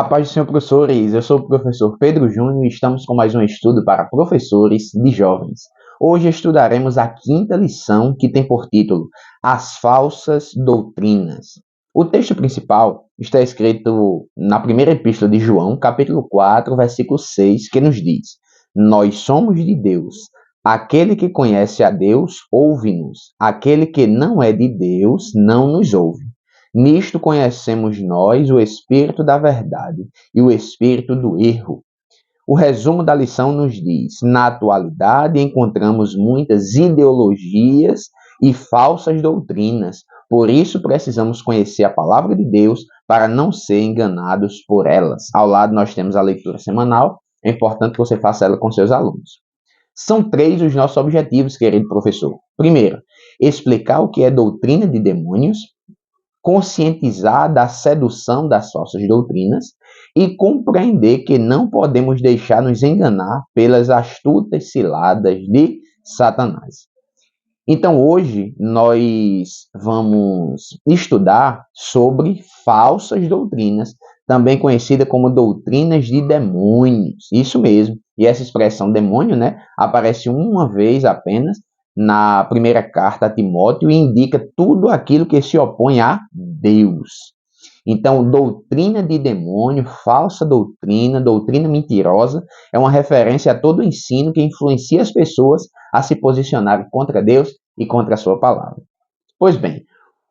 paz do Senhor, professores. Eu sou o professor Pedro Júnior e estamos com mais um estudo para professores de jovens. Hoje estudaremos a quinta lição, que tem por título As Falsas Doutrinas. O texto principal está escrito na primeira epístola de João, capítulo 4, versículo 6, que nos diz: Nós somos de Deus. Aquele que conhece a Deus, ouve-nos. Aquele que não é de Deus, não nos ouve. Nisto conhecemos nós o espírito da verdade e o espírito do erro. O resumo da lição nos diz: na atualidade encontramos muitas ideologias e falsas doutrinas. Por isso precisamos conhecer a palavra de Deus para não ser enganados por elas. Ao lado nós temos a leitura semanal. É importante que você faça ela com seus alunos. São três os nossos objetivos, querido professor. Primeiro, explicar o que é doutrina de demônios, conscientizar da sedução das falsas doutrinas e compreender que não podemos deixar nos enganar pelas astutas ciladas de Satanás. Então, hoje, nós vamos estudar sobre falsas doutrinas, também conhecida como doutrinas de demônios. Isso mesmo. E essa expressão demônio, né, aparece uma vez apenas na primeira carta a Timóteo e indica tudo aquilo que se opõe a Deus. Então, doutrina de demônio, falsa doutrina, doutrina mentirosa, é uma referência a todo o ensino que influencia as pessoas a se posicionarem contra Deus e contra a sua palavra. Pois bem,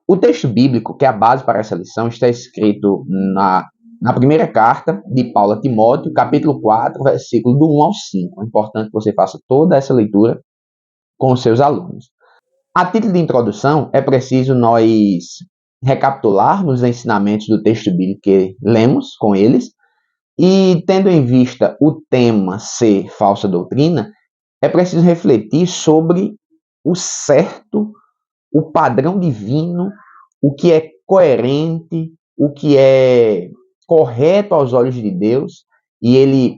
o texto bíblico, que é a base para essa lição, está escrito na primeira carta de Paulo a Timóteo, capítulo 4, versículo do 1 ao 5. É importante que você faça toda essa leitura com os seus alunos. A título de introdução, é preciso nós recapitularmos os ensinamentos do texto bíblico que lemos com eles, e tendo em vista o tema ser falsa doutrina, é preciso refletir sobre o certo, o padrão divino, o que é coerente, o que é correto aos olhos de Deus, e ele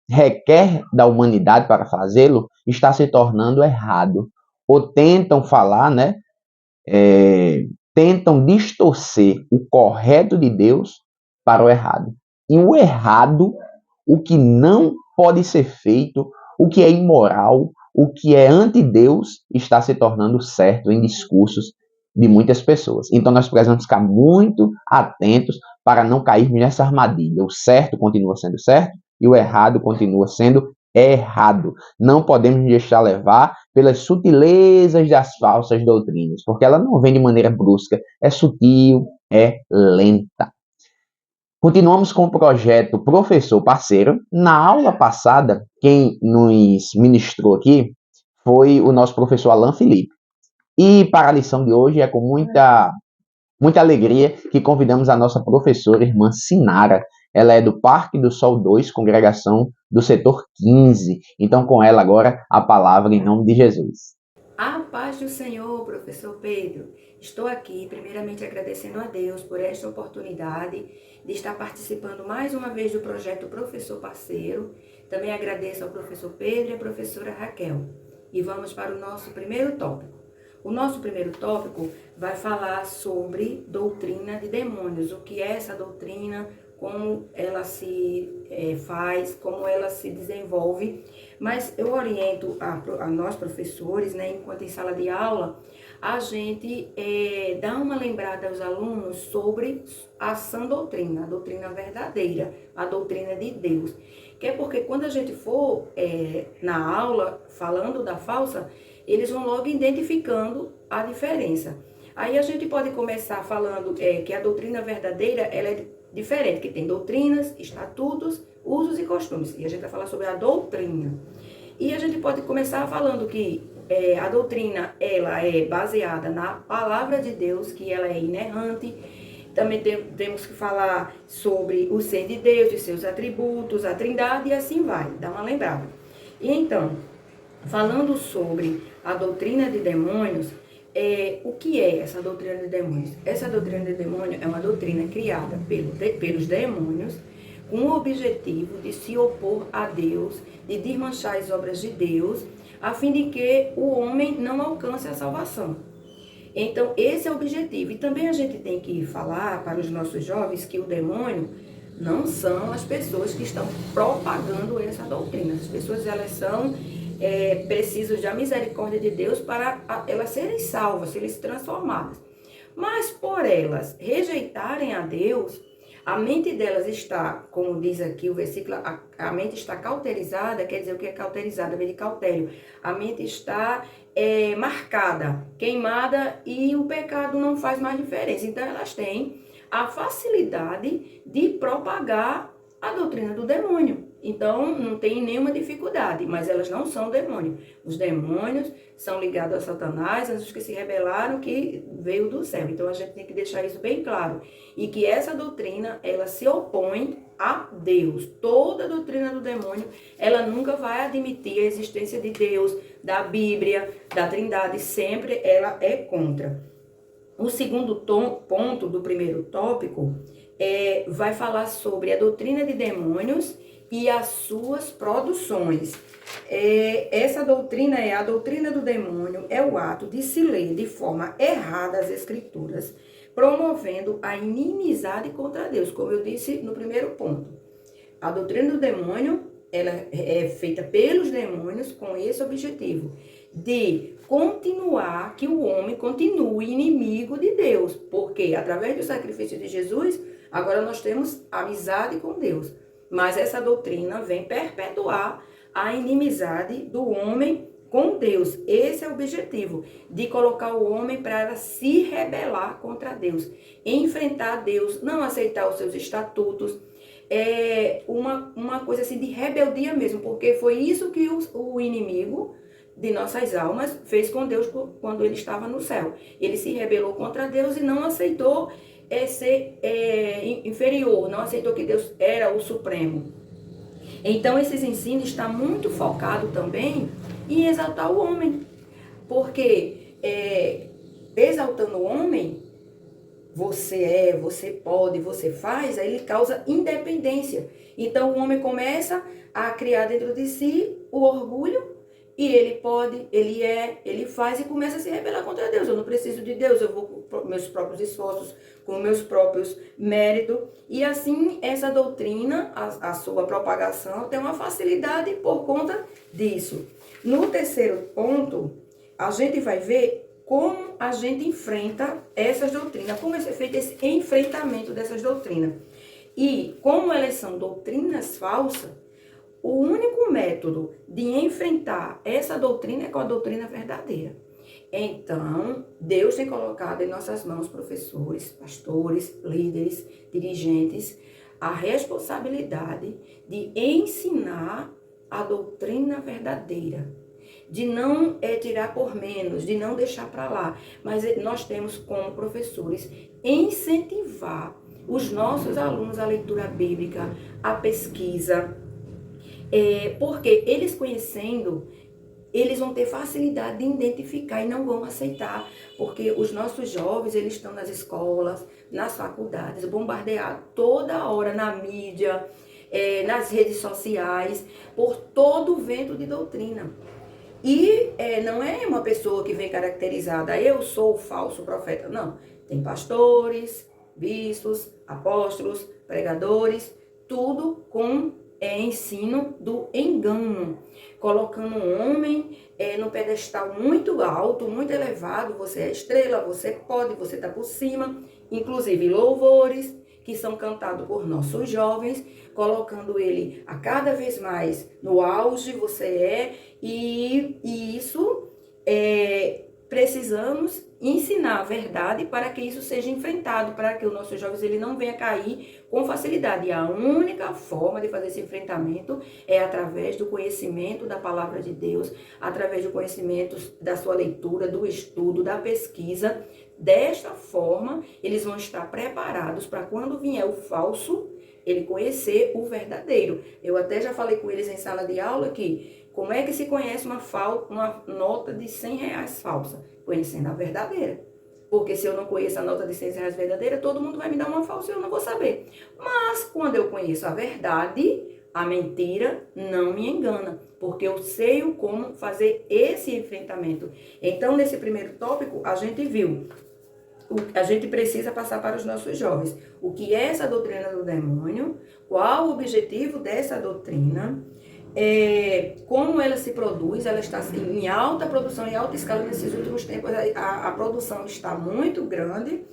requer da humanidade para fazê-lo, está se tornando errado. Ou tentam falar, né? Tentam distorcer o correto de Deus para o errado. E o errado, o que não pode ser feito, o que é imoral, o que é anti-Deus, está se tornando certo em discursos de muitas pessoas. Então nós precisamos ficar muito atentos para não cairmos nessa armadilha. O certo continua sendo certo e o errado continua sendo errado. Não podemos nos deixar levar pelas sutilezas das falsas doutrinas, porque ela não vem de maneira brusca, é sutil, é lenta. Continuamos com o projeto Professor Parceiro. Na aula passada, quem nos ministrou aqui foi o nosso professor Alan Felipe. E para a lição de hoje é com muita alegria que convidamos a nossa professora, irmã Sinara. Ela é do Parque do Sol 2, congregação do setor 15. Então, com ela agora, a palavra em nome de Jesus. A paz do Senhor, professor Pedro. Estou aqui, primeiramente, agradecendo a Deus por esta oportunidade de estar participando mais uma vez do projeto Professor Parceiro. Também agradeço ao professor Pedro e à professora Raquel. E vamos para o nosso primeiro tópico. O nosso primeiro tópico vai falar sobre doutrina de demônios. O que é essa doutrina, como ela se faz, como ela se desenvolve. Mas eu oriento a nós professores, né, enquanto em sala de aula, a gente dá uma lembrada aos alunos sobre a sã doutrina, a doutrina verdadeira, a doutrina de Deus. Que é porque quando a gente for na aula falando da falsa, eles vão logo identificando a diferença. Aí a gente pode começar falando que a doutrina verdadeira ela é diferente, que tem doutrinas, estatutos, usos e costumes. E a gente vai falar sobre a doutrina. E a gente pode começar falando que a doutrina ela é baseada na palavra de Deus, que ela é inerrante. Também temos que falar sobre o ser de Deus, de seus atributos, a trindade e assim vai, dá uma lembrada. E então, falando sobre a doutrina de demônios, o que é essa doutrina de demônios? Essa doutrina de demônio é uma doutrina criada pelos demônios com o objetivo de se opor a Deus, de desmanchar as obras de Deus, a fim de que o homem não alcance a salvação. Então, esse é o objetivo. E também a gente tem que falar para os nossos jovens que o demônio não são as pessoas que estão propagando essa doutrina. As pessoas, elas são precisam da misericórdia de Deus para elas serem salvas, serem transformadas. Mas por elas rejeitarem a Deus, a mente delas está, como diz aqui o versículo, a mente está cauterizada. Quer dizer, o que é cauterizada? Vem de cautério. A mente está marcada, queimada, e o pecado não faz mais diferença. Então elas têm a facilidade de propagar a doutrina do demônio. Então, não tem nenhuma dificuldade, mas elas não são demônios. Os demônios são ligados a Satanás, os que se rebelaram, que veio do céu. Então, a gente tem que deixar isso bem claro. E que essa doutrina, ela se opõe a Deus. Toda a doutrina do demônio, ela nunca vai admitir a existência de Deus, da Bíblia, da Trindade. Sempre ela é contra. O segundo ponto do primeiro tópico vai falar sobre a doutrina de demônios e as suas produções. Essa doutrina a doutrina do demônio, é o ato de se ler de forma errada as escrituras, promovendo a inimizade contra Deus, como eu disse no primeiro ponto. A doutrina do demônio, ela é feita pelos demônios com esse objetivo, de continuar, que o homem continue inimigo de Deus, porque através do sacrifício de Jesus, agora nós temos amizade com Deus. Mas essa doutrina vem perpetuar a inimizade do homem com Deus. Esse é o objetivo, de colocar o homem para se rebelar contra Deus, enfrentar Deus, não aceitar os seus estatutos. Uma coisa assim de rebeldia mesmo, porque foi isso que o inimigo de nossas almas fez com Deus quando ele estava no céu. Ele se rebelou contra Deus e não aceitou ser inferior, não aceitou que Deus era o supremo. Então, esses ensinos estão muito focados também em exaltar o homem, porque exaltando o homem, você pode, você faz, aí ele causa independência. Então, o homem começa a criar dentro de si o orgulho, e ele pode, ele faz e começa a se rebelar contra Deus. Eu não preciso de Deus, eu vou com meus próprios esforços, com meus próprios méritos. E assim, essa doutrina, a sua propagação, tem uma facilidade por conta disso. No terceiro ponto, a gente vai ver como a gente enfrenta essas doutrinas, como é feito esse enfrentamento dessas doutrinas. E como elas são doutrinas falsas, o único método de enfrentar essa doutrina é com a doutrina verdadeira. Então, Deus tem colocado em nossas mãos, professores, pastores, líderes, dirigentes, a responsabilidade de ensinar a doutrina verdadeira, de não tirar por menos, de não deixar para lá. Mas nós temos como professores incentivar os nossos alunos à leitura bíblica, à pesquisa, porque eles conhecendo, eles vão ter facilidade de identificar e não vão aceitar, porque os nossos jovens, eles estão nas escolas, nas faculdades, bombardeados toda hora na mídia, nas redes sociais, por todo o vento de doutrina. E não é uma pessoa que vem caracterizada, eu sou o falso profeta, não. Tem pastores, bispos, apóstolos, pregadores, tudo com ensino do engano, colocando um homem no pedestal muito alto, muito elevado. Você é estrela, você pode, você está por cima. Inclusive louvores que são cantados por nossos jovens, colocando ele a cada vez mais no auge, e isso precisamos ensinar a verdade para que isso seja enfrentado, para que os nossos jovens ele não venha cair com facilidade. E a única forma de fazer esse enfrentamento é através do conhecimento da palavra de Deus, através do conhecimento da sua leitura, do estudo, da pesquisa. Desta forma, eles vão estar preparados para quando vier o falso, ele conhecer o verdadeiro. Eu até já falei com eles em sala de aula que como é que se conhece uma nota de R$100 falsa? Conhecendo a verdadeira. Porque se eu não conheço a nota de R$100 verdadeira, todo mundo vai me dar uma falsa e eu não vou saber. Mas quando eu conheço a verdade, a mentira não me engana, porque eu sei como fazer esse enfrentamento. Então, nesse primeiro tópico, a gente viu a gente precisa passar para os nossos jovens o que é essa doutrina do demônio, qual o objetivo dessa doutrina, como ela se produz. Ela está em alta produção, em alta escala nesses últimos tempos. A produção está muito grande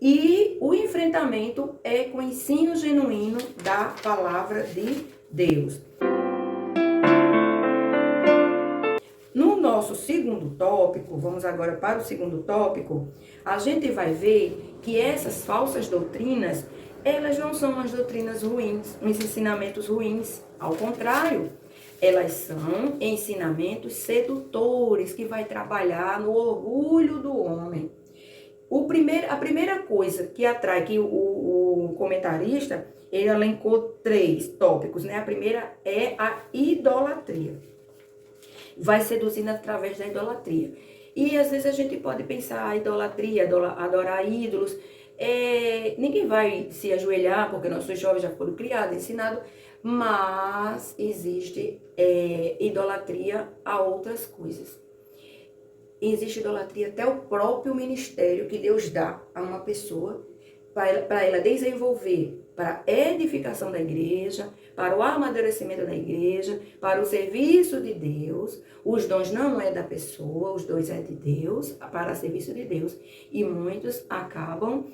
e o enfrentamento é com o ensino genuíno da palavra de Deus. No nosso segundo tópico, vamos agora para o segundo tópico, a gente vai ver que essas falsas doutrinas, elas não são umas doutrinas ruins, uns ensinamentos ruins. Ao contrário, elas são ensinamentos sedutores que vai trabalhar no orgulho do homem. A primeira coisa que atrai, que o comentarista, ele elencou 3 tópicos, né? A primeira é a idolatria. Vai seduzindo através da idolatria. E às vezes a gente pode pensar, a idolatria, adorar ídolos, ninguém vai se ajoelhar, porque nossos jovens já foram criados, ensinados, mas existe idolatria a outras coisas. Existe idolatria até o próprio ministério que Deus dá a uma pessoa para ela desenvolver, para a edificação da igreja, para o amadurecimento da igreja, para o serviço de Deus. Os dons não é da pessoa, os dons é de Deus, para serviço de Deus. E muitos acabam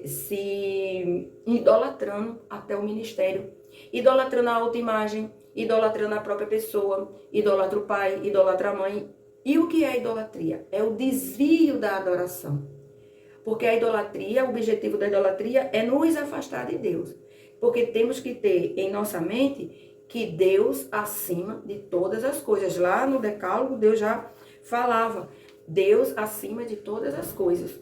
se idolatrando até o ministério, idolatrando a autoimagem, idolatrando a própria pessoa, idolatra o pai, idolatra a mãe. E o que é a idolatria? É o desvio da adoração. Porque a idolatria, o objetivo da idolatria é nos afastar de Deus. Porque temos que ter em nossa mente que Deus acima de todas as coisas. Lá no Decálogo, Deus já falava, Deus acima de todas as coisas.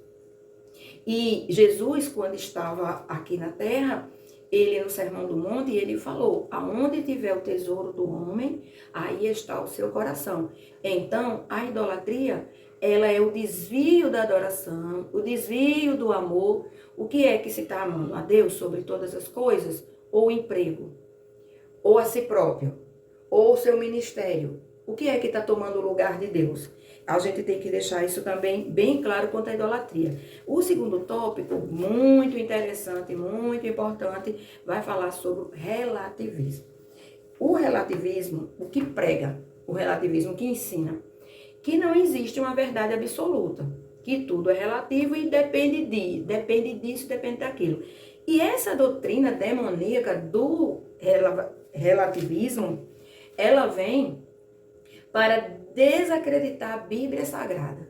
E Jesus, quando estava aqui na terra, ele no Sermão do Monte, ele falou, aonde tiver o tesouro do homem, aí está o seu coração. Então, a idolatria, ela é o desvio da adoração, o desvio do amor. O que é que se está amando? A Deus sobre todas as coisas? Ou o emprego? Ou a si próprio? Ou o seu ministério? O que é que está tomando o lugar de Deus? A gente tem que deixar isso também bem claro quanto à idolatria. O segundo tópico, muito interessante, muito importante, vai falar sobre o relativismo. O relativismo, o que prega? O relativismo que ensina que não existe uma verdade absoluta, que tudo é relativo e depende disso, depende daquilo. E essa doutrina demoníaca do relativismo, ela vem para desacreditar a Bíblia Sagrada.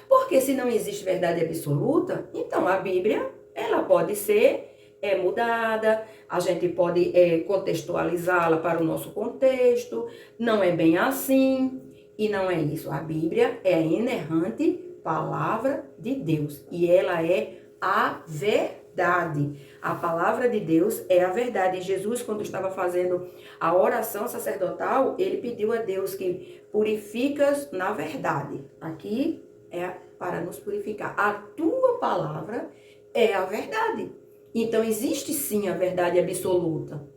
Porque se não existe verdade absoluta, então a Bíblia, ela pode ser mudada, a gente pode contextualizá-la para o nosso contexto, não é bem assim, e não é isso. A Bíblia é a inerrante palavra de Deus, e ela é a verdade. A palavra de Deus é a verdade. E Jesus, quando estava fazendo a oração sacerdotal, ele pediu a Deus que purificas na verdade. Aqui é para nos purificar. A tua palavra é a verdade. Então, existe sim a verdade absoluta.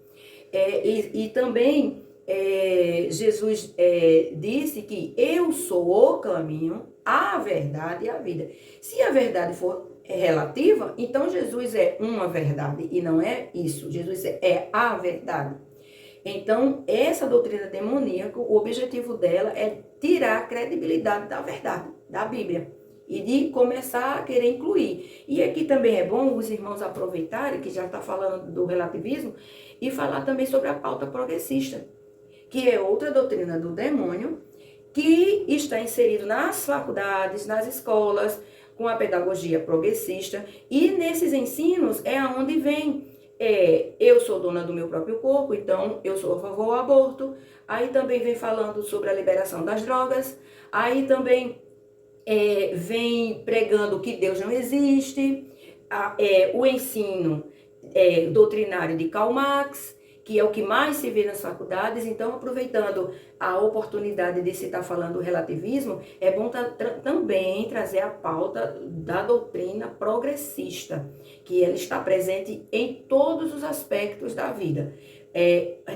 E também Jesus disse que eu sou o caminho, a verdade e a vida. Se a verdade for relativa, então Jesus é uma verdade e não é isso. Jesus é a verdade. Então, essa doutrina demoníaca, o objetivo dela é tirar a credibilidade da verdade, da Bíblia, e de começar a querer incluir. E aqui também é bom os irmãos aproveitarem, que já está falando do relativismo, e falar também sobre a pauta progressista, que é outra doutrina do demônio, que está inserido nas faculdades, nas escolas, com a pedagogia progressista, e nesses ensinos é aonde vem eu sou dona do meu próprio corpo, então eu sou a favor do aborto. Aí também vem falando sobre a liberação das drogas, aí também vem pregando que Deus não existe, o ensino doutrinário de Karl Marx, que é o que mais se vê nas faculdades. Então, aproveitando a oportunidade de se estar falando do relativismo, é bom também trazer a pauta da doutrina progressista, que ela está presente em todos os aspectos da vida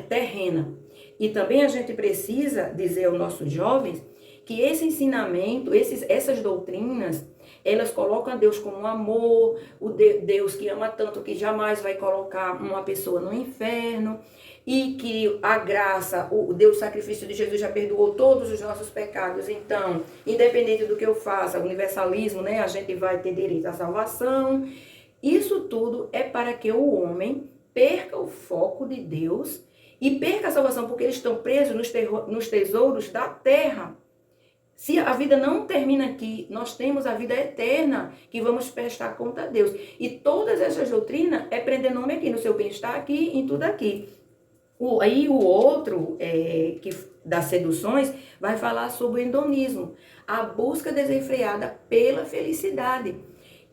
terrena. E também a gente precisa dizer aos nossos jovens que esse ensinamento, essas doutrinas, Elas colocam Deus como um amor, o Deus que ama tanto que jamais vai colocar uma pessoa no inferno, e que a graça, o Deus, o sacrifício de Jesus já perdoou todos os nossos pecados. Então, independente do que eu faça, universalismo, né, a gente vai ter direito à salvação. Isso tudo é para que o homem perca o foco de Deus e perca a salvação, porque eles estão presos nos tesouros da terra. Se a vida não termina aqui, nós temos a vida eterna que vamos prestar conta a Deus. E todas essas doutrinas é prender nome aqui, no seu bem-estar aqui, em tudo aqui. Aí o outro, que das seduções, vai falar sobre o hedonismo, a busca desenfreada pela felicidade.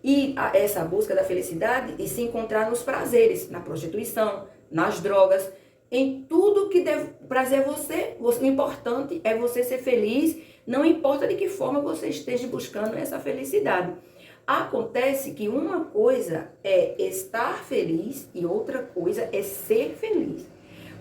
E essa busca da felicidade e se encontrar nos prazeres, na prostituição, nas drogas, em tudo que deve prazer você. O importante é você ser feliz, não importa de que forma você esteja buscando essa felicidade. Acontece que uma coisa é estar feliz e outra coisa é ser feliz.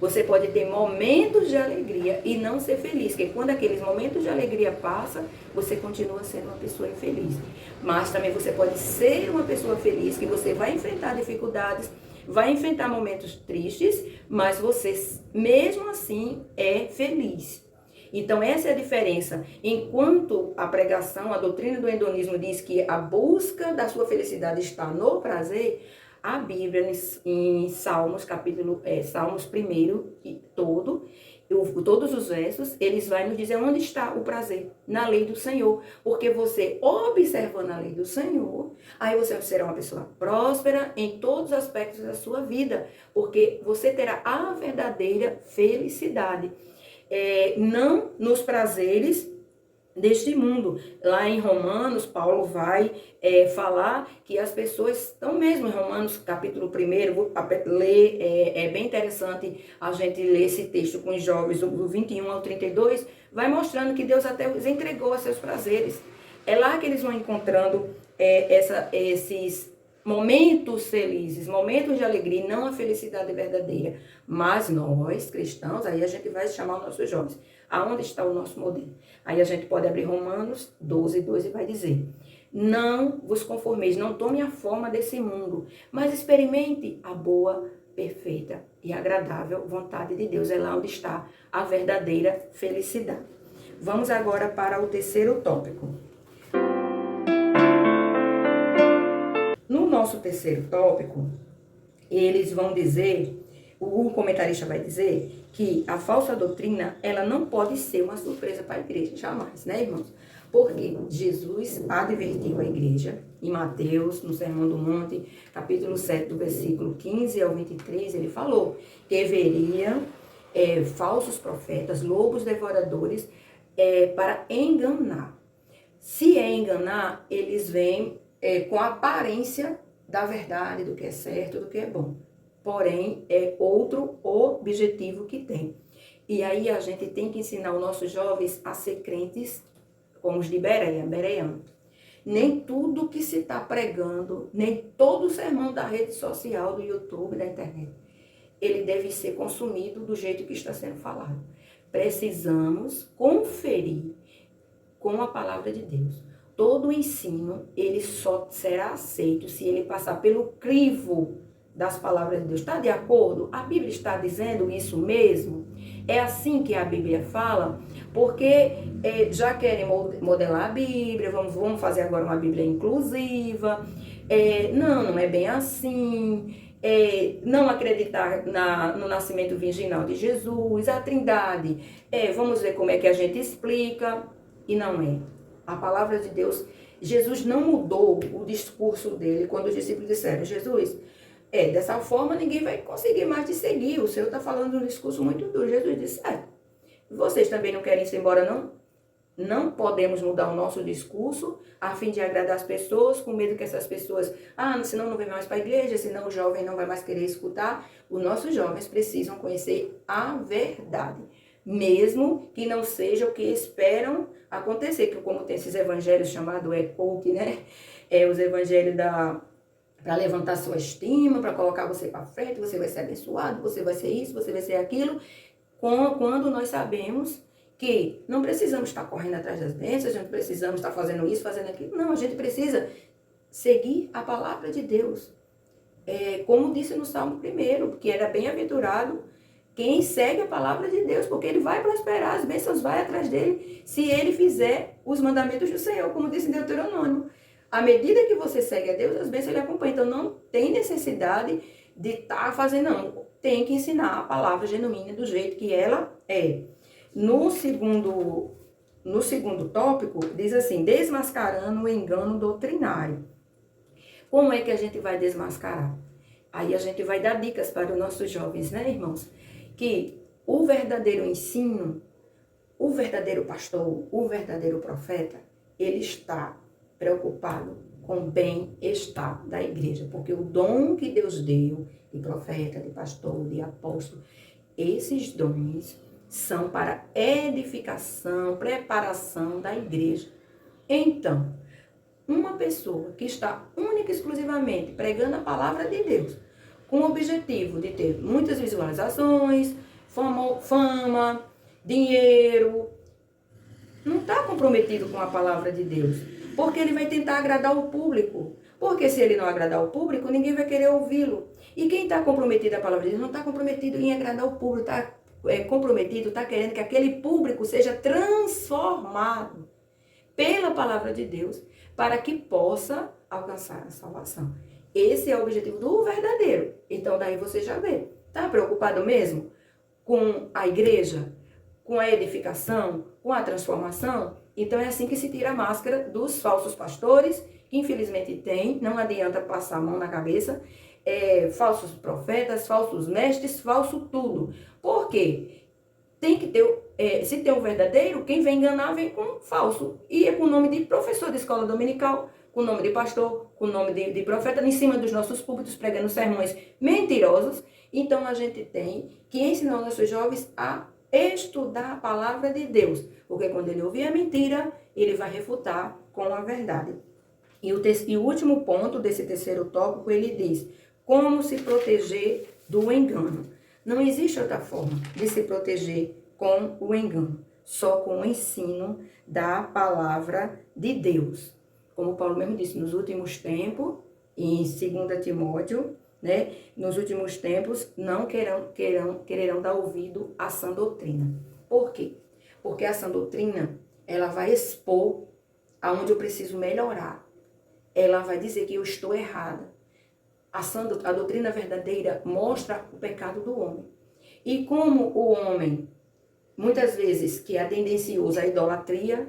Você pode ter momentos de alegria e não ser feliz, porque quando aqueles momentos de alegria passam, você continua sendo uma pessoa infeliz. Mas também você pode ser uma pessoa feliz, que você vai enfrentar dificuldades, vai enfrentar momentos tristes, mas você mesmo assim é feliz. Então essa é a diferença. Enquanto a pregação, a doutrina do hedonismo diz que a busca da sua felicidade está no prazer, a Bíblia em Salmos, Salmos 1 e todos os versos, eles vão nos dizer onde está o prazer, na lei do Senhor. Porque você, observando a lei do Senhor, aí você será uma pessoa próspera em todos os aspectos da sua vida, porque você terá a verdadeira felicidade. Não nos prazeres deste mundo. Lá em Romanos, Paulo vai falar que as pessoas estão mesmo em Romanos capítulo 1, vou ler, é bem interessante a gente ler esse texto com os jovens, do 21 ao 32, vai mostrando que Deus até os entregou a seus prazeres. É lá que eles vão encontrando esses momentos felizes, momentos de alegria, não a felicidade verdadeira. Mas nós, cristãos, aí a gente vai chamar os nossos jovens. Aonde está o nosso modelo? Aí a gente pode abrir Romanos 12, 2 e vai dizer: não vos conformeis, não tome a forma desse mundo, mas experimente a boa, perfeita e agradável vontade de Deus. É lá onde está a verdadeira felicidade. Vamos agora para o terceiro tópico. No nosso terceiro tópico, eles vão dizer, o comentarista vai dizer que a falsa doutrina, ela não pode ser uma surpresa para a igreja, jamais, né, irmãos? Porque Jesus advertiu a igreja, em Mateus, no Sermão do Monte, capítulo 7, do versículo 15 ao 23, ele falou que haveriam falsos profetas, lobos devoradores, para enganar. Se enganar, eles vêm com a aparência da verdade, do que é certo, do que é bom. Porém, é outro objetivo que tem. E aí a gente tem que ensinar os nossos jovens a ser crentes como os de Bereano. Nem tudo que se está pregando, nem todo o sermão da rede social, do YouTube, da internet, ele deve ser consumido do jeito que está sendo falado. Precisamos conferir com a palavra de Deus. Todo o ensino, ele só será aceito se ele passar pelo crivo das palavras de Deus. Está de acordo? A Bíblia está dizendo isso mesmo? É assim que a Bíblia fala? Porque já querem modelar a Bíblia, vamos fazer agora uma Bíblia inclusiva. Não é bem assim. Não acreditar no nascimento virginal de Jesus, a Trindade. Vamos ver como é que a gente explica. E não é. A palavra de Deus, Jesus não mudou o discurso dele quando os discípulos disseram: Jesus, dessa forma ninguém vai conseguir mais te seguir. O Senhor está falando um discurso muito duro. Jesus disse: vocês também não querem ir embora, não? Não podemos mudar o nosso discurso a fim de agradar as pessoas, com medo que essas pessoas, senão não vem mais para a igreja, senão o jovem não vai mais querer escutar. Os nossos jovens precisam conhecer a verdade, mesmo que não seja o que esperam acontecer, que como tem esses evangelhos chamados coach, né? Os evangelhos para levantar sua estima, para colocar você para frente, você vai ser abençoado, você vai ser isso, você vai ser aquilo, quando nós sabemos que não precisamos estar correndo atrás das bênçãos, não precisamos estar fazendo isso, fazendo aquilo. Não, a gente precisa seguir a palavra de Deus. Como disse no Salmo 1, que era bem-aventurado quem segue a palavra de Deus, porque ele vai prosperar, as bênçãos vai atrás dele, se ele fizer os mandamentos do Senhor, como disse em Deuteronômio. À medida que você segue a Deus, as bênçãos lhe acompanham. Então não tem necessidade de estar fazendo, não. Tem que ensinar a palavra genuína do jeito que ela é. No segundo tópico, diz assim, desmascarando o engano doutrinário. Como é que a gente vai desmascarar? Aí a gente vai dar dicas para os nossos jovens, né, irmãos? Que o verdadeiro ensino, o verdadeiro pastor, o verdadeiro profeta, ele está preocupado com o bem-estar da igreja. Porque o dom que Deus deu, de profeta, de pastor, de apóstolo, esses dons são para edificação, preparação da igreja. Então, uma pessoa que está única e exclusivamente pregando a palavra de Deus, com o objetivo de ter muitas visualizações, fama, dinheiro, não está comprometido com a palavra de Deus, porque ele vai tentar agradar o público. Porque se ele não agradar o público, ninguém vai querer ouvi-lo. E quem está comprometido com a palavra de Deus não está comprometido em agradar o público, está comprometido, está querendo que aquele público seja transformado pela palavra de Deus, para que possa alcançar a salvação. Esse é o objetivo do verdadeiro. Então daí você já vê. Está preocupado mesmo com a igreja, com a edificação, com a transformação? Então é assim que se tira a máscara dos falsos pastores, que infelizmente tem, não adianta passar a mão na cabeça, falsos profetas, falsos mestres, falso tudo. Por quê? Tem que ter, se tem um verdadeiro, quem vem enganar vem com falso. E é com o nome de professor de escola dominical, com o nome de pastor, com o nome de profeta, em cima dos nossos púlpitos, pregando sermões mentirosos. Então a gente tem que ensinar os nossos jovens a estudar a palavra de Deus. Porque quando ele ouvir a mentira, ele vai refutar com a verdade. E o último ponto desse terceiro tópico, ele diz: como se proteger do engano. Não existe outra forma de se proteger com o engano, só com o ensino da palavra de Deus. Como Paulo mesmo disse, nos últimos tempos, em 2 Timóteo, né, nos últimos tempos, não quererão dar ouvido à sã doutrina. Por quê? Porque a sã doutrina, ela vai expor aonde eu preciso melhorar. Ela vai dizer que eu estou errada. A doutrina verdadeira mostra o pecado do homem. E como o homem, muitas vezes, que é tendencioso à idolatria,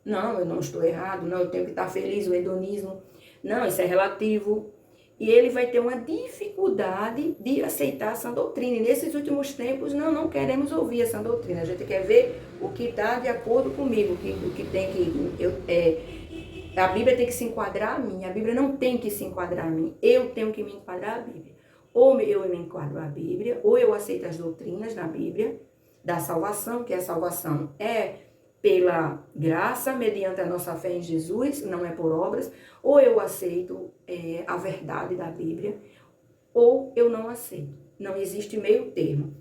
não, eu não estou errado, não, eu tenho que estar feliz, o hedonismo, não, isso é relativo. E ele vai ter uma dificuldade de aceitar essa doutrina. E nesses últimos tempos, não queremos ouvir essa doutrina. A gente quer ver o que está de acordo comigo, o que tem que... a Bíblia tem que se enquadrar a mim. A Bíblia não tem que se enquadrar a mim. Eu tenho que me enquadrar à Bíblia. Ou eu me enquadro à Bíblia, ou eu aceito as doutrinas na Bíblia, da salvação, que a salvação é pela graça, mediante a nossa fé em Jesus, não é por obras, ou eu aceito a verdade da Bíblia, ou eu não aceito. Não existe meio termo.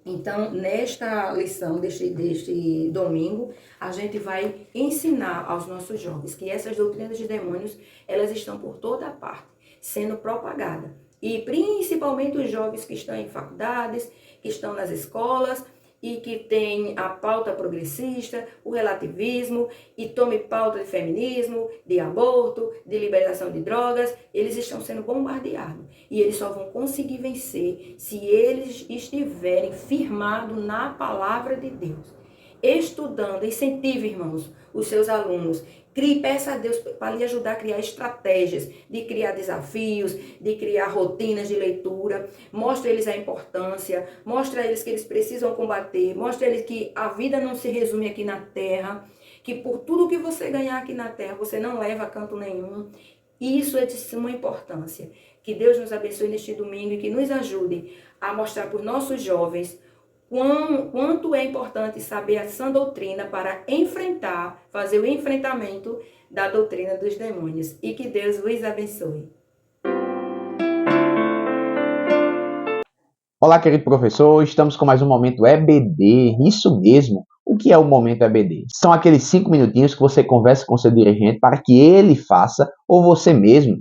Então, nesta lição deste domingo, a gente vai ensinar aos nossos jovens que essas doutrinas de demônios, elas estão por toda parte, sendo propagadas. E principalmente os jovens que estão em faculdades, que estão nas escolas, e que tem a pauta progressista, o relativismo, e tome pauta de feminismo, de aborto, de liberação de drogas, eles estão sendo bombardeados. E eles só vão conseguir vencer se eles estiverem firmados na palavra de Deus. Estudando, incentive, irmãos, os seus alunos. Peça a Deus para lhe ajudar a criar estratégias, de criar desafios, de criar rotinas de leitura. Mostre a eles a importância, mostre a eles que eles precisam combater, mostre a eles que a vida não se resume aqui na terra, que por tudo que você ganhar aqui na terra, você não leva a canto nenhum. Isso é de suma importância. Que Deus nos abençoe neste domingo e que nos ajude a mostrar para os nossos jovens quanto é importante saber a sã doutrina para fazer o enfrentamento da doutrina dos demônios. E que Deus vos abençoe. Olá, querido professor, estamos com mais um momento EBD, isso mesmo, O que é o momento EBD? São aqueles 5 minutinhos que você conversa com seu dirigente para que ele faça, ou você mesmo,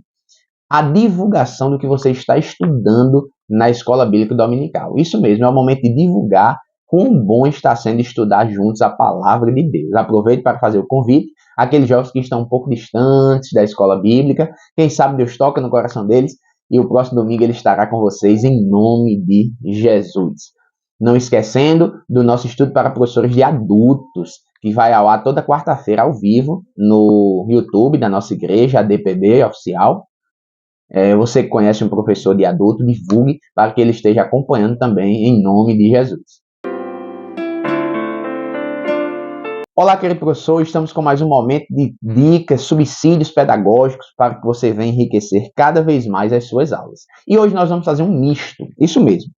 a divulgação do que você está estudando na Escola Bíblica Dominical. Isso mesmo, é o momento de divulgar quão bom está sendo estudar juntos a Palavra de Deus. Aproveite para fazer o convite àqueles jovens que estão um pouco distantes da Escola Bíblica. Quem sabe Deus toca no coração deles e o próximo domingo ele estará com vocês em nome de Jesus. Não esquecendo do nosso estudo para professores de adultos, que vai ao ar toda quarta-feira ao vivo no YouTube da nossa igreja, a DPB oficial. Você que conhece um professor de adulto, divulgue para que ele esteja acompanhando também em nome de Jesus. Olá, querido professor, estamos com mais um momento de dicas, subsídios pedagógicos para que você venha enriquecer cada vez mais as suas aulas. E hoje nós vamos fazer um misto, isso mesmo.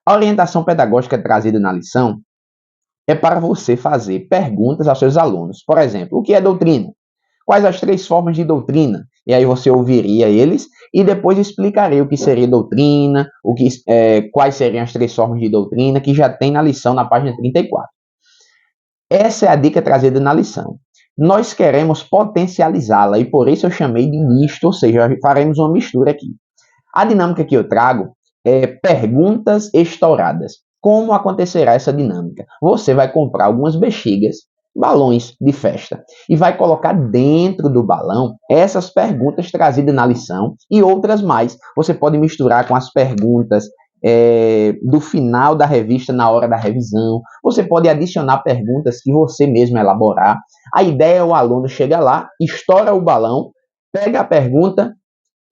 A orientação pedagógica trazida na lição é para você fazer perguntas aos seus alunos. Por exemplo, o que é doutrina? Quais as 3 formas de doutrina? E aí você ouviria eles e depois explicaria o que seria doutrina, quais seriam as 3 formas de doutrina que já tem na lição na página 34. Essa é a dica trazida na lição. Nós queremos potencializá-la e por isso eu chamei de misto, ou seja, faremos uma mistura aqui. A dinâmica que eu trago é perguntas estouradas. Como acontecerá essa dinâmica? Você vai comprar algumas bexigas, balões de festa, e vai colocar dentro do balão essas perguntas trazidas na lição e outras mais. Você pode misturar com as perguntas do final da revista na hora da revisão. Você pode adicionar perguntas que você mesmo elaborar. A ideia é o aluno chega lá, estoura o balão, pega a pergunta,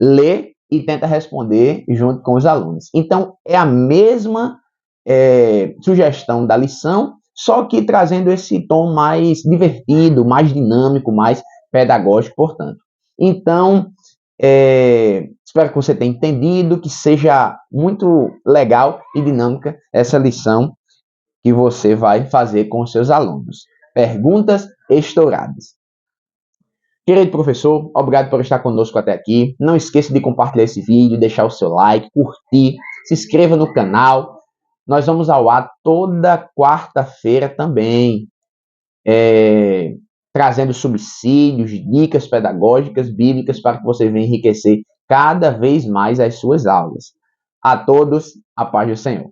lê e tenta responder junto com os alunos. Então, é a mesma sugestão da lição, só que trazendo esse tom mais divertido, mais dinâmico, mais pedagógico, portanto. Então, espero que você tenha entendido, que seja muito legal e dinâmica essa lição que você vai fazer com os seus alunos. Perguntas estouradas. Querido professor, obrigado por estar conosco até aqui. Não esqueça de compartilhar esse vídeo, deixar o seu like, curtir, se inscreva no canal. Nós vamos ao ar toda quarta-feira também, trazendo subsídios, dicas pedagógicas, bíblicas, para que você venha enriquecer cada vez mais as suas aulas. A todos, a paz do Senhor.